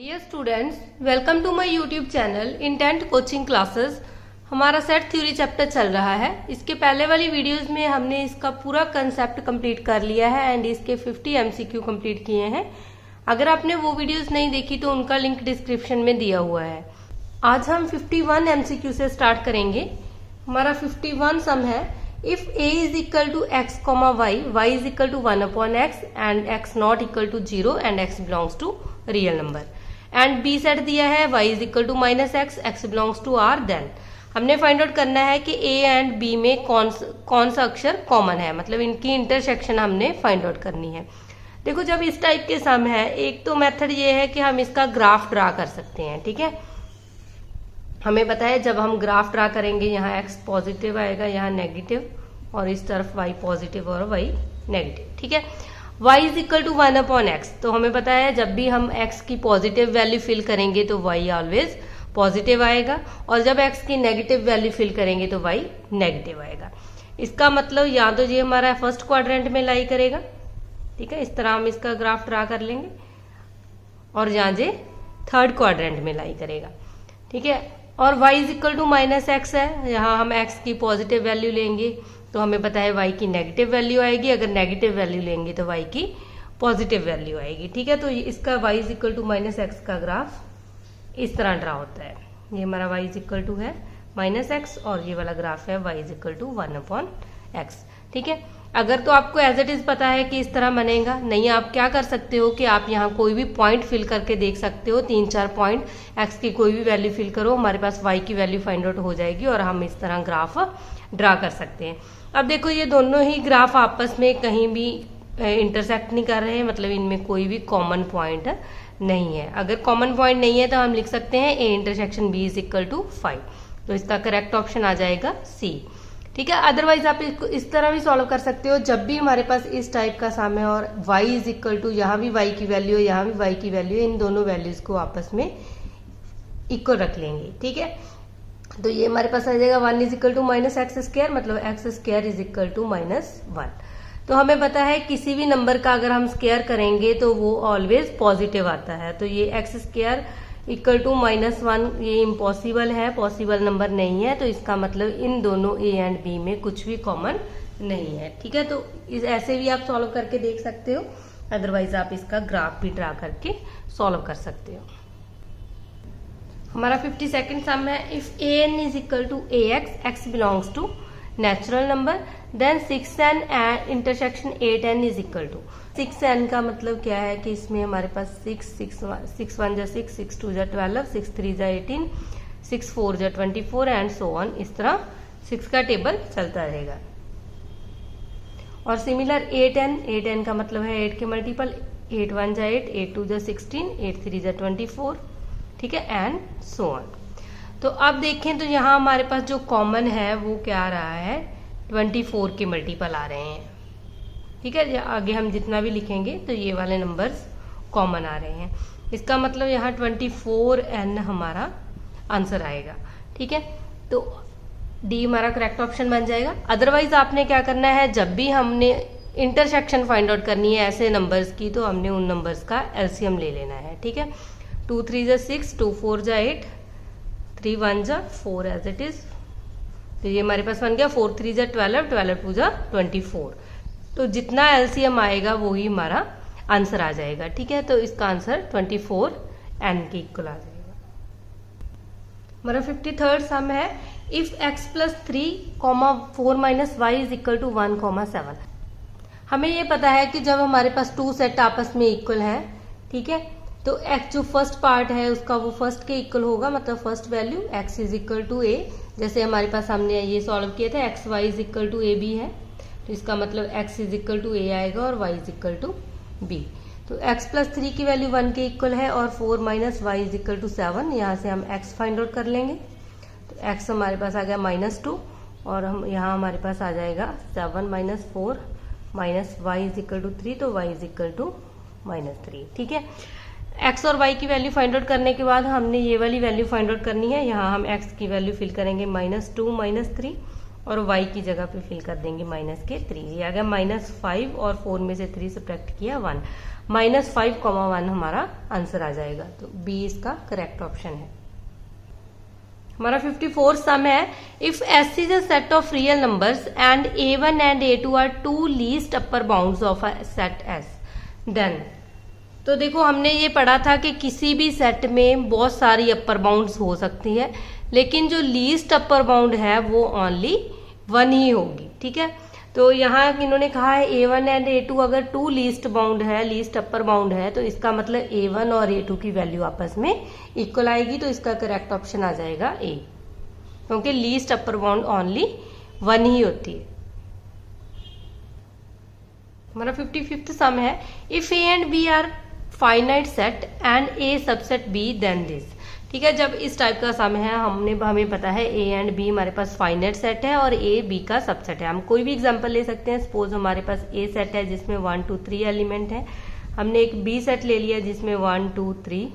Dear students, welcome to my YouTube channel intent coaching classes. हमारा set theory chapter चल रहा है। इसके पहले वाली वीडियोस में हमने इसका पूरा कंसेप्ट कंप्लीट कर लिया है एंड इसके 50 एमसीक्यू कंप्लीट किए हैं। अगर आपने वो वीडियोस नहीं देखी तो उनका लिंक डिस्क्रिप्शन में दिया हुआ है। आज हम 51 एमसीक्यू से स्टार्ट करेंगे। हमारा 51 सम है, if a is equal to X comma Y, Y is equal to 1/x and x not equal to 0 and x belongs to real number, and B set दिया है y is equal to -x, x belongs to r। Then हमने find out करना है कि a and b में कौन सा अक्षर कॉमन है, मतलब इनकी इंटरसेक्शन हमने फाइंड आउट करनी है। देखो, जब इस टाइप के सम है, एक तो मेथड ये है कि हम इसका ग्राफ ड्रा कर सकते हैं। ठीक है, हमें पता है जब हम ग्राफ ड्रा करेंगे यहाँ x पॉजिटिव आएगा, यहाँ नेगेटिव, और इस तरफ y पॉजिटिव और y नेगेटिव। ठीक है, y is equal to 1/x, तो हमें पता है जब भी हम x की पॉजिटिव वैल्यू फिल करेंगे तो y ऑलवेज पॉजिटिव आएगा, और जब x की नेगेटिव वैल्यू फिल करेंगे तो y नेगेटिव आएगा। इसका मतलब या तो ये हमारा फर्स्ट क्वाड्रेंट में लाई करेगा, ठीक है, इस तरह हम इसका ग्राफ ड्रा कर लेंगे, और यहाँ जे थर्ड क्वाड्रेंट में लाई करेगा। ठीक है, और y is equal to -x है, यहाँ हम x की पॉजिटिव वैल्यू लेंगे तो हमें पता है y की नेगेटिव वैल्यू आएगी, अगर नेगेटिव वैल्यू लेंगे तो y की पॉजिटिव वैल्यू आएगी। ठीक है, तो इसका y is equal to -x का ग्राफ इस तरह ड्रा होता है। ये हमारा y इज इक्वल टू है -x और ये वाला ग्राफ है y is equal to 1/x। ठीक है, अगर तो आपको एज इट इज पता है कि इस तरह बनेगा, नहीं आप क्या कर सकते हो कि आप यहाँ कोई भी पॉइंट फिल करके देख सकते हो, 3-4 पॉइंट, x की कोई भी वैल्यू फिल करो, हमारे पास y की वैल्यू फाइंड आउट हो जाएगी और हम इस तरह ग्राफ ड्रा कर सकते हैं। अब देखो, ये दोनों ही ग्राफ आपस में कहीं भी इंटरसेक्ट नहीं कर रहे हैं, मतलब इनमें कोई भी कॉमन पॉइंट नहीं है। अगर कॉमन पॉइंट नहीं है तो हम लिख सकते हैं a intersection b is equal to 5, तो इसका करेक्ट ऑप्शन आ जाएगा C। ठीक है, अदरवाइज आप इसको इस तरह भी सॉल्व कर सकते हो, जब भी हमारे पास इस टाइप का सम है और y इज इक्वल टू, यहाँ भी y की वैल्यू है, यहाँ भी y की वैल्यू है, इन दोनों वैल्यूज को आपस में इक्वल रख लेंगे। ठीक है, तो ये हमारे पास आ जाएगा 1 इज इक्वल टू -x², मतलब x² इज इक्वल टू -1। तो हमें पता है किसी भी नंबर का अगर हम स्क्वायर करेंगे तो वो ऑलवेज पॉजिटिव आता है, तो ये x² इक्वल टू -1 ये इम्पॉसिबल है, पॉसिबल नंबर नहीं है, तो इसका मतलब इन दोनों a एंड b में कुछ भी कॉमन नहीं है। ठीक है, तो ऐसे भी आप सॉल्व करके देख सकते हो, अदरवाइज आप इसका ग्राफ भी ड्रा करके सॉल्व कर सकते हो। हमारा 52nd सम है, if an is equal to ax, x belongs to natural number, then 6n intersection 8n is equal to. 6n का मतलब क्या है कि इसमें हमारे पास 6 1 जा 6, 6 2 जा 12, 6 3 जा 18, 6 4 जा 24 एंड सो ऑन, इस तरह 6 का टेबल चलता रहेगा। और सिमिलर 8n का मतलब है 8 के मल्टीपल, 8 1 जा 8, 8 2 जा 16, 8 3 जा 24, ठीक है, एंड सो ऑन। तो अब देखें तो यहाँ हमारे पास जो कॉमन है वो क्या आ रहा है, 24 के मल्टीपल आ रहे हैं। ठीक है, आगे हम जितना भी लिखेंगे तो ये वाले नंबर्स कॉमन आ रहे हैं, इसका मतलब यहाँ 24n हमारा आंसर आएगा। ठीक है, तो डी हमारा करेक्ट ऑप्शन बन जाएगा। अदरवाइज आपने क्या करना है, जब भी हमने इंटरसेक्शन फाइंड आउट करनी है ऐसे नंबर्स की, तो हमने उन नंबर्स का एलसीएम ले लेना है। ठीक है, 2 3 जा 6, 2 4 जा 8, 3 1 जा 4 एज इट इज, तो ये हमारे पास बन गया 4 3 जा 12, 12 2 जा 24, तो जितना एलसीएम आएगा वो ही हमारा आंसर आ जाएगा। ठीक है, तो इसका आंसर 24n के इक्वल आ जाएगा। हमारा 53rd सम है, if x plus 3, 4 - y is equal to 1, 7। हमें ये पता है कि जब हमारे पास 2 सेट आपस में इक्वल है, ठीक है, तो x जो फर्स्ट पार्ट है उसका वो फर्स्ट के इक्वल होगा, मतलब first value x is equal to a, जैसे हमारे पास हमने ये सॉल्व किया था x y is equal to ab है, तो इसका मतलब x is equal to a आएगा और y is equal to b। तो x प्लस 3 की वैल्यू 1 के इक्वल है और 4 - y इज इक्वल टू 7, यहाँ से हम x फाइंड आउट कर लेंगे, तो x हमारे पास आ गया -2 और हम यहाँ हमारे पास आ जाएगा 7 - 4 - y इज इक्वल टू 3, तो y इज इक्वल टू -3। ठीक है, x और y की वैल्यू फाइंड आउट करने के बाद हमने ये वाली वैल्यू फाइंड आउट करनी है, यहाँ हम x की वैल्यू फिल करेंगे -2 - 3 और y की जगह पे फिल कर देंगे -3। ये आ गया -5 और 4 में से 3 सब्ट्रैक्ट किया 1, -5,1 हमारा आंसर आ जाएगा। तो बी इसका करेक्ट ऑप्शन है। हमारा 54 सम है, if S is a set of real numbers and A1 and A2 are two least upper bounds of a set S, then. तो देखो हमने ये पढ़ा था कि किसी भी सेट में बहुत सारी अपर बाउंड्स हो सकती है, लेकिन जो लीस्ट अपर बाउंड है वो ओनली 1 ही होगी। ठीक है, तो यहाँ इन्होंने कहा है A1 एंड A2 अगर 2 लीस्ट बाउंड है, लीस्ट अपर बाउंड है, तो इसका मतलब A1 और A2 की वैल्यू आपस में इक्वल आएगी। तो इसका करेक्ट ऑप्शन आ जाएगा A, क्योंकि लीस्ट अपर बाउंड ओनली 1 ही होती है। हमारा 55th सम है, if A and B are finite set and A subset B then this. ठीक है, जब इस टाइप का सम है, हमें पता है A एंड B हमारे पास फाइनाइट सेट है और A B का सबसेट है। हम कोई भी एग्जांपल ले सकते हैं। सपोज हमारे पास A सेट है जिसमें 1 2 3 एलिमेंट है, हमने एक B सेट ले लिया जिसमें 1 2 3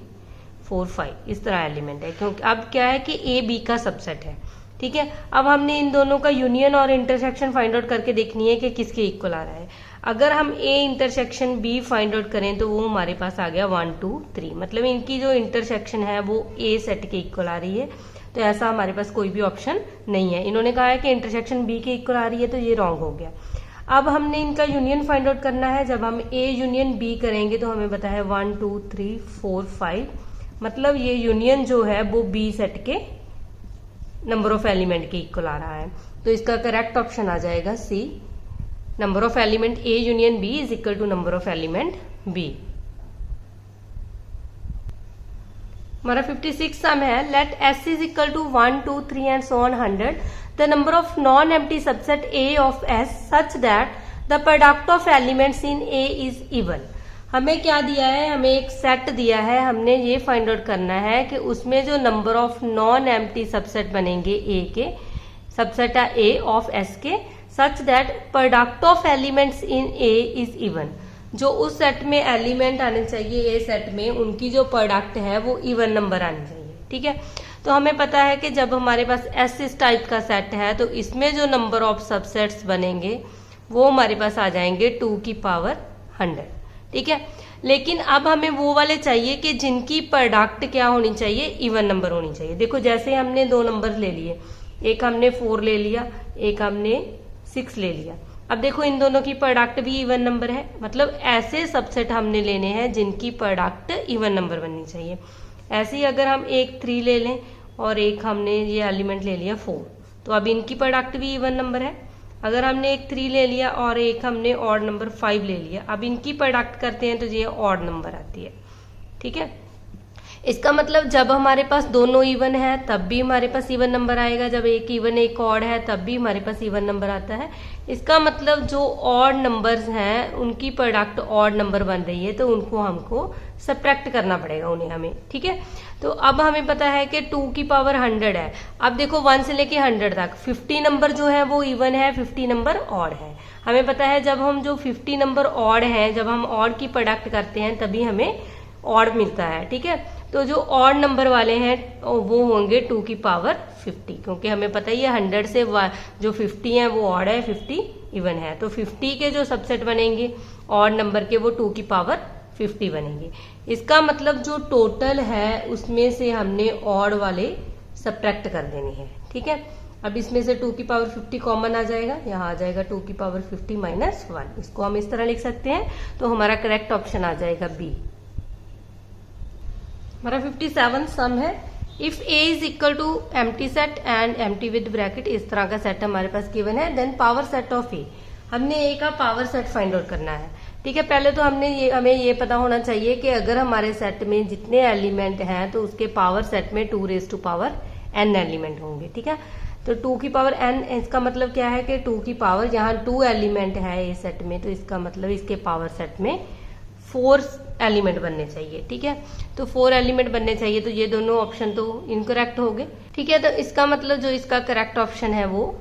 4 5 इस तरह एलिमेंट है, क्योंकि अब क्या है कि A B का सबसेट है। ठीक है, अब हमने इन दोनों का यूनियन और इंटरसेक्शन फाइंड आउट करके देखनी है कि किसके इक्वल आ रहा है। अगर हम A intersection B find out करें तो वो हमारे पास आ गया 1 2 3, मतलब इनकी जो इंटरसेक्शन है वो A सेट के इक्वल आ रही है। तो ऐसा हमारे पास कोई भी ऑप्शन नहीं है। इन्होंने कहा है कि इंटरसेक्शन B के इक्वल आ रही है, तो ये रॉन्ग हो गया। अब हमने इनका यूनियन फाइंड आउट करना है। जब हम A यूनियन B करेंगे तो हमें पता है 1 2 3 4 5, मतलब ये यूनियन जो है वो B सेट के नंबर ऑफ एलिमेंट के इक्वल आ रहा है। तो इसका करेक्ट ऑप्शन आ जाएगा C, number of element A union B is equal to number of element B। हमारा 56 सम है, let S is equal to 1 2 3 and so on 100 the number of non empty subset A of S such that the product of elements in A is even. हमें क्या दिया है, हमें एक set दिया है, हमने ये फाइंड आउट करना है कि उसमें जो number of non empty subset बनेंगे A के, सबसेट है A ऑफ S के, such that product of elements in A is even. जो उस सेट में एलिमेंट आने चाहिए A सेट में, उनकी जो प्रोडक्ट है वो इवन नंबर आनी चाहिए। ठीक है, तो हमें पता है कि जब हमारे पास S इस टाइप का सेट है तो इसमें जो नंबर ऑफ सबसेट्स बनेंगे वो हमारे पास आ जाएंगे 2 की पावर 100। ठीक है, लेकिन अब हमें वो वाले चाहिए कि जिनकी प्रोडक्ट क्या होनी चाहिए, इवन नंबर होनी चाहिए। देखो जैसे हमने 2 नंबर ले लिए, एक हमने 4 ले लिया, एक हमने 6 ले लिया। अब देखो इन दोनों की प्रोडक्ट भी इवन नंबर है, मतलब ऐसे सबसेट हमने लेने हैं जिनकी प्रोडक्ट इवन नंबर बननी चाहिए। ऐसे ही अगर हम एक 3 ले लें और एक हमने ये एलिमेंट ले लिया 4, तो अब इनकी प्रोडक्ट भी इवन नंबर है। अगर हमने एक 3 ले लिया और एक हमने ऑड नंबर 5 ले लिया, अब इनकी प्रोडक्ट करते हैं तो ये ऑड नंबर आती है। ठीक है, इसका मतलब जब हमारे पास दोनों इवन है तब भी हमारे पास इवन नंबर आएगा, जब एक इवन एक ऑड है तब भी हमारे पास इवन नंबर आता है। इसका मतलब जो ऑड नंबर्स हैं उनकी प्रोडक्ट ऑड नंबर बन रही है, तो उनको हमको सब्ट्रैक्ट करना पड़ेगा उन्हें हमें। ठीक है, तो अब हमें पता है कि 2 की पावर 100 है। अब देखो 1 से लेके 100 तक 50 नंबर जो है वो इवन है, 50 नंबर ऑड है। हमें पता है जब हम जो 50 नंबर ऑड है, जब हम ऑड की प्रोडक्ट करते हैं तभी हमें ऑड मिलता है। ठीक है, तो जो ऑड नंबर वाले हैं वो होंगे 2 की पावर 50, क्योंकि हमें पता ही है 100 से जो 50 है वो ऑड है, 50 इवन है। तो 50 के जो सबसेट बनेंगे ऑड नंबर के वो 2 की पावर 50 बनेंगे। इसका मतलब जो टोटल है उसमें से हमने ऑड वाले सब्ट्रैक्ट कर देने हैं। ठीक है, अब इसमें से 2 की पावर 50 कॉमन आ जाएगा, यहाँ आ जाएगा 2 की पावर 50 माइनस 1। इसको हम इस तरह लिख सकते हैं, तो हमारा करेक्ट ऑप्शन आ जाएगा बी। हमारा 57 सम है, if A is equal to empty set and empty with bracket, इस तरह का सेट हमारे पास गिवन है, then power set of A। हमने A का पावर सेट फाइंड आउट करना है। ठीक है, पहले तो हमें ये पता होना चाहिए कि अगर हमारे सेट में जितने एलिमेंट हैं तो उसके पावर सेट में 2 raise to power n element होंगे। ठीक है, तो 2 की पावर n, इसका मतलब क्या है कि 2 की पावर, यहाँ 2 एलिमेंट है A सेट में, तो इसका मतलब इसके पावर सेट में 4 एलिमेंट बनने चाहिए। ठीक है, तो 4 एलिमेंट बनने चाहिए, तो ये दोनों ऑप्शन तो इनकरेक्ट हो गए। ठीक है, तो इसका मतलब जो इसका करेक्ट ऑप्शन है वो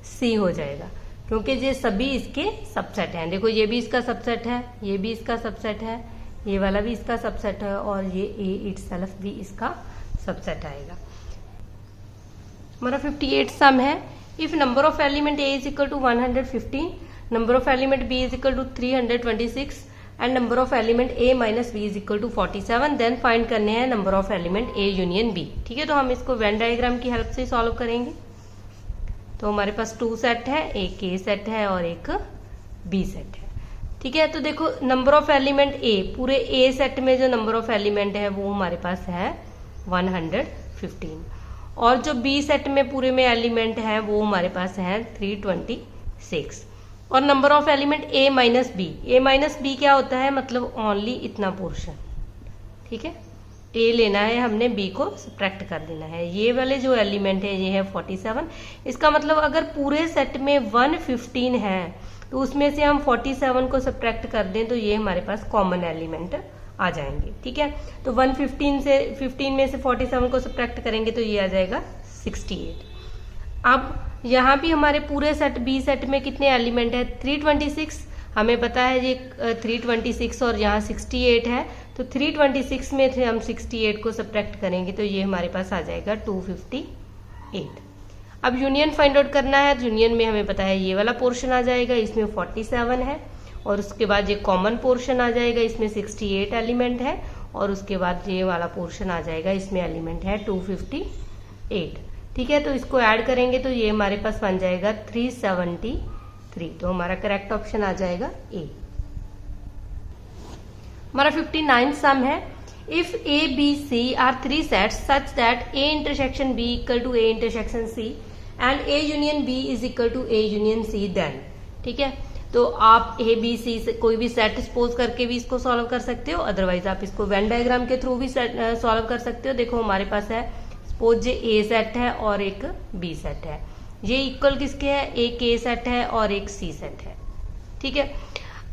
सी हो जाएगा, क्योंकि ये सभी इसके सबसेट हैं। देखो ये भी इसका सबसेट है, ये भी इसका सबसेट है, ये वाला भी इसका सबसेट है, और ये A इटसेल्फ भी इसका सबसेट आएगा। हमारा 58 सम है, if number of element A is equal to 115, number of element B is equal to 326 and number of element A minus B is equal to 47, then find करने हैं number of element A union B. ठीक है, तो हम इसको Venn diagram की help से solve करेंगे। तो हमारे पास 2 सेट है, एक ए सेट है और एक बी सेट है। ठीक है, तो देखो नंबर ऑफ एलिमेंट ए, पूरे ए सेट में जो नंबर ऑफ एलिमेंट है वो हमारे पास है 115, और जो बी सेट में पूरे में एलिमेंट है वो हमारे पास है 326, और number of element A minus B, A minus B क्या होता है, मतलब ओनली इतना पोर्शन। ठीक है, ए लेना है हमने, बी को सब्ट्रैक्ट कर देना है। ये वाले जो एलिमेंट है ये है 47, इसका मतलब अगर पूरे सेट में 115 है तो उसमें से हम 47 को सब्ट्रैक्ट कर दें तो ये हमारे पास कॉमन एलिमेंट आ जाएंगे। ठीक है, तो 15 में से 47 को सब्ट्रैक्ट करेंगे तो ये आ जाएगा 68। अब यहाँ भी हमारे पूरे सेट बी सेट में कितने एलिमेंट है, 326, हमें पता है ये 326 और यहाँ 68 है, तो 326 में से हम 68 को सब्ट्रैक्ट करेंगे तो ये हमारे पास आ जाएगा 258। अब यूनियन फाइंड आउट करना है, तो यूनियन में हमें पता है ये वाला पोर्शन आ जाएगा, इसमें 47 है, और उसके बाद ये कॉमन पोर्शन आ जाएगा, इसमें 68 एलिमेंट है, और उसके बाद ये वाला पोर्शन आ जाएगा, इसमें एलिमेंट है 258। ठीक है, तो इसको ऐड करेंगे तो ये हमारे पास बन जाएगा 373, तो हमारा करेक्ट ऑप्शन आ जाएगा ए। हमारा 59 सम है, if A B C are 3 sets such that A intersection B equal to A intersection C and A union B is equal to A union C, then. ठीक है, तो आप ए बी सी से कोई भी सेट सपोज करके भी इसको सॉल्व कर सकते हो, अदरवाइज आप इसको वेन डायग्राम के थ्रू भी सॉल्व कर सकते हो। देखो हमारे पास है सपोज ये ए सेट है और एक बी सेट है, ये इक्वल किसके है, एक ए सेट है और एक सी सेट है। ठीक है,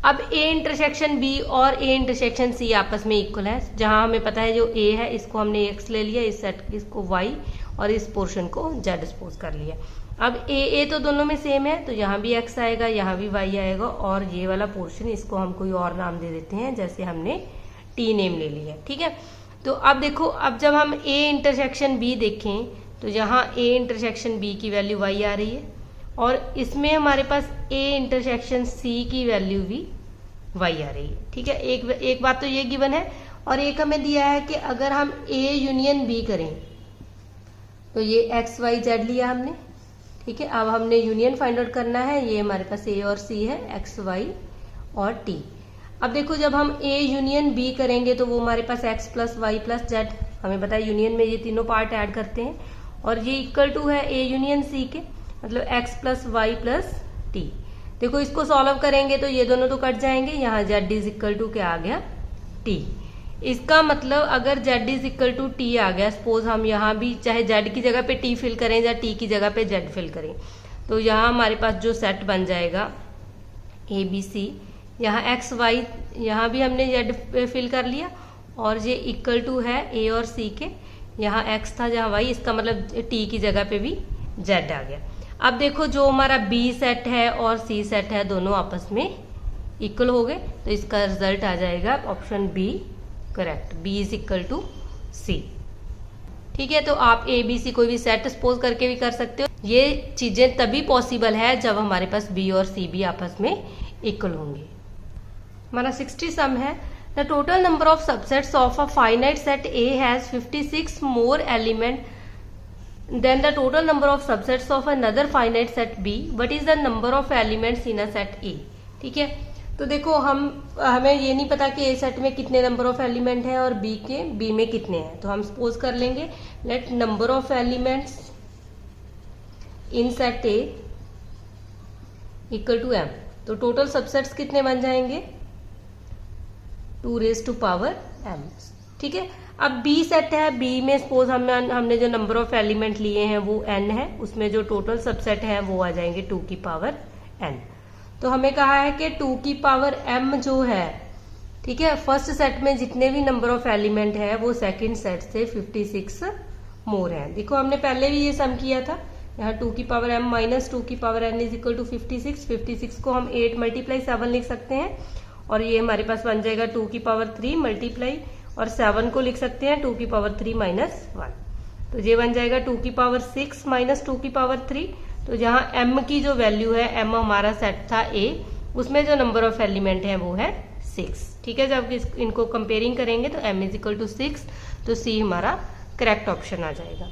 अब ए इंटरसेक्शन बी और ए इंटरसेक्शन सी आपस में इक्वल है, जहां हमें पता है जो ए है इसको हमने एक्स ले लिया, इस सेट इसको वाई और इस पोर्शन को जेड सपोज कर लिया। अब ए तो दोनों में सेम है, तो यहाँ भी एक्स आएगा, यहाँ भी वाई आएगा, और ये वाला पोर्शन इसको हम कोई और नाम दे देते हैं, जैसे हमने टी नेम ले लिया। ठीक है, तो अब देखो, अब जब हम ए इंटरसेक्शन बी देखें तो यहाँ ए इंटरसेक्शन बी की वैल्यू वाई आ रही है, और इसमें हमारे पास ए इंटरसेक्शन सी की वैल्यू भी वाई आ रही है। ठीक है, एक बात तो ये गिवन है, और एक हमें दिया है कि अगर हम ए यूनियन बी करें तो ये एक्स वाई जेड लिया हमने। ठीक है, अब हमने यूनियन फाइंड आउट करना है, ये हमारे पास ए और सी है, एक्स वाई और टी। अब देखो जब हम ए यूनियन बी करेंगे तो वो हमारे पास X plus Y plus Z, हमें पता है यूनियन में ये तीनों पार्ट ऐड करते हैं, और ये इक्वल टू है ए यूनियन सी के, मतलब x plus Y plus t. देखो इसको सॉल्व करेंगे तो ये दोनों तो कट जाएंगे, यहाँ जेड इज इक्वल टू क्या आ गया, टी। इसका मतलब अगर Z is equal to T आ गया, सपोज हम यहाँ भी चाहे जेड की जगह पे टी फिल करें या टी की जगह पे जेड फिल करें, तो यहाँ हमारे पास जो सेट बन जाएगा ए बी सी, यहाँ एक्स वाई, यहाँ भी हमने जेड फिल कर लिया, और ये इक्वल टू है ए और सी के, यहाँ एक्स था जहाँ वाई, इसका मतलब टी की जगह पे भी जेड आ गया। अब देखो जो हमारा बी सेट है और सी सेट है दोनों आपस में इक्वल हो गए, तो इसका रिजल्ट आ जाएगा option B correct, B is equal to C. ठीक है, तो आप ए बी सी कोई भी सेट सपोज करके भी कर सकते हो। ये चीजें तभी पॉसिबल है जब हमारे पास बी और सी भी आपस में इक्वल होंगे। हमारा 60 सम है, the total number of subsets of a finite set A has 56 more element than the total number of subsets of another finite set B, what is the number of elements in a set A. ठीक है, तो देखो हमें ये नहीं पता कि ए set में कितने नंबर ऑफ एलिमेंट हैं और बी में कितने हैं, तो हम सपोज कर लेंगे let number of elements in set A equal to m, तो टोटल सबसेट्स कितने बन जाएंगे, 2 रेज़ टू पावर m। ठीक है, अब बी सेट है, बी में सपोज हमने जो नंबर ऑफ एलिमेंट लिए हैं वो n है, उसमें जो टोटल सबसेट है वो आ जाएंगे 2 की पावर n। तो हमें कहा है कि 2 की पावर m जो है, ठीक है, फर्स्ट सेट में जितने भी नंबर ऑफ एलिमेंट है वो सेकंड सेट से 56 मोर है। देखो हमने पहले भी ये सम किया था, यहाँ 2 की पावर m माइनस 2 की power n is equal to 56। 56 को हम 8 मल्टीप्लाई 7 लिख सकते हैं, और ये हमारे पास बन जाएगा 2 की पावर 3 मल्टीप्लाई, और 7 को लिख सकते हैं 2 की पावर 3 माइनस 1, तो ये बन जाएगा 2 की पावर 6 माइनस 2 की पावर 3, तो जहाँ m की जो वैल्यू है, m हमारा सेट था A, उसमें जो नंबर ऑफ एलिमेंट है वो है 6। ठीक है, जब इनको कंपेयरिंग करेंगे तो m इज इक्वल टू 6, तो C हमारा करेक्ट ऑप्शन आ जाएगा।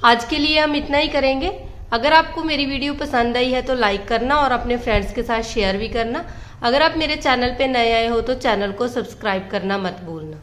आज के लिए हम इतना ही करेंगे। अगर आपको मेरी वीडियो पसंद आई है तो लाइक करना और अपने फ्रेंड्स के साथ शेयर भी करना। अगर आप मेरे चैनल पे नए आए हो तो चैनल को सब्सक्राइब करना मत भूलना।